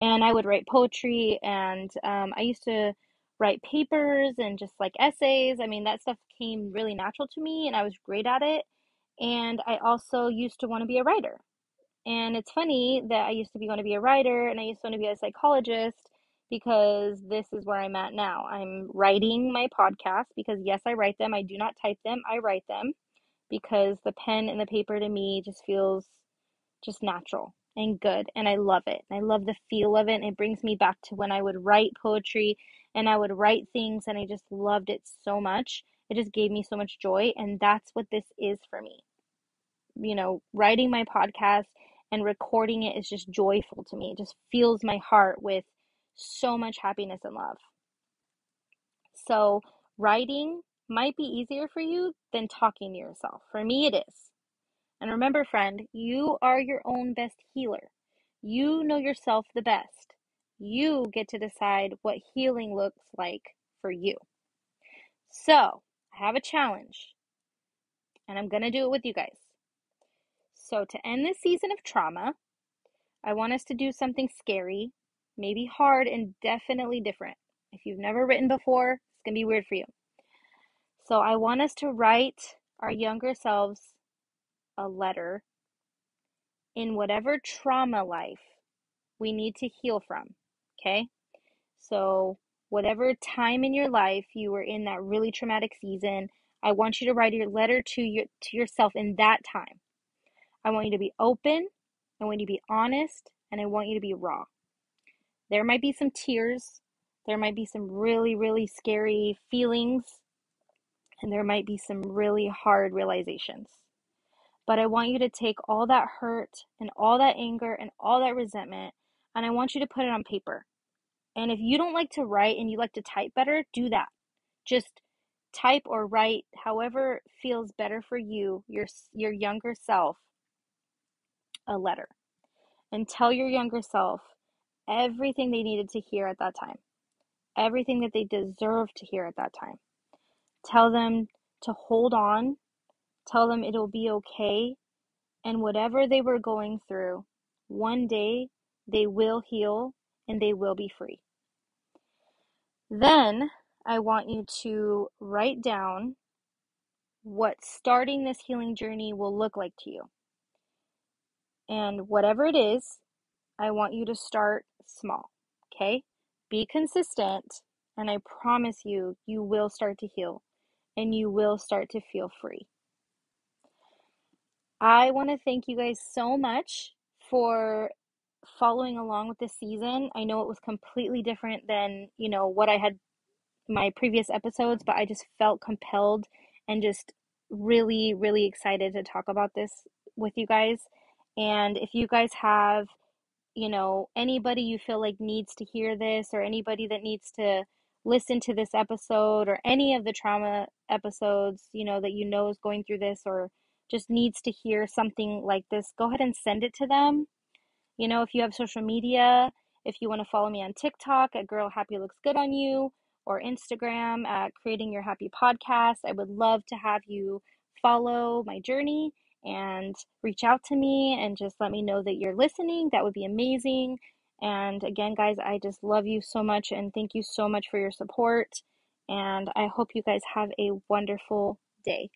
and I would write poetry, and I used to write papers and just like essays. I mean, that stuff came really natural to me, and I was great at it. And I also used to want to be a writer. And it's funny that I used to want to be a writer and I used to want to be a psychologist because this is where I'm at now. I'm writing my podcast because, yes, I write them. I do not type them, I write them because the pen and the paper to me just feels just natural and good. And I love it. I love the feel of it. And it brings me back to when I would write poetry and I would write things and I just loved it so much. It just gave me so much joy. And that's what this is for me. Writing my podcast and recording it is just joyful to me. It just fills my heart with so much happiness and love. So, writing might be easier for you than talking to yourself. For me, it is. And remember, friend, you are your own best healer. You know yourself the best. You get to decide what healing looks like for you. So, I have a challenge, and I'm going to do it with you guys. So, to end this season of trauma, I want us to do something scary, maybe hard, and definitely different. If you've never written before, it's going to be weird for you. So I want us to write our younger selves a letter in whatever trauma life we need to heal from. Okay? So whatever time in your life you were in that really traumatic season, I want you to write your letter to yourself in that time. I want you to be open, I want you to be honest, and I want you to be raw. There might be some tears, there might be some really, really scary feelings, and there might be some really hard realizations. But I want you to take all that hurt and all that anger and all that resentment, and I want you to put it on paper. And if you don't like to write and you like to type better, do that. Just type or write however feels better for you, your younger self, a letter. And tell your younger self everything they needed to hear at that time, everything that they deserve to hear at that time. Tell them to hold on, tell them it'll be okay, and whatever they were going through, one day they will heal and they will be free. Then I want you to write down what starting this healing journey will look like to you. And whatever it is, I want you to start small, okay? Be consistent, and I promise you, you will start to heal and you will start to feel free. I want to thank you guys so much for following along with this season. I know it was completely different than, what I had my previous episodes, but I just felt compelled and just really, really excited to talk about this with you guys. And if you guys have, anybody you feel like needs to hear this, or anybody that needs to listen to this episode, or any of the trauma episodes, that is going through this, or just needs to hear something like this, go ahead and send it to them. If you have social media, if you want to follow me on TikTok at Girl Happy Looks Good on You, or Instagram at Creating Your Happy Podcast, I would love to have you follow my journey and reach out to me and just let me know that you're listening. That would be amazing. And again, guys, I just love you so much and thank you so much for your support. And I hope you guys have a wonderful day.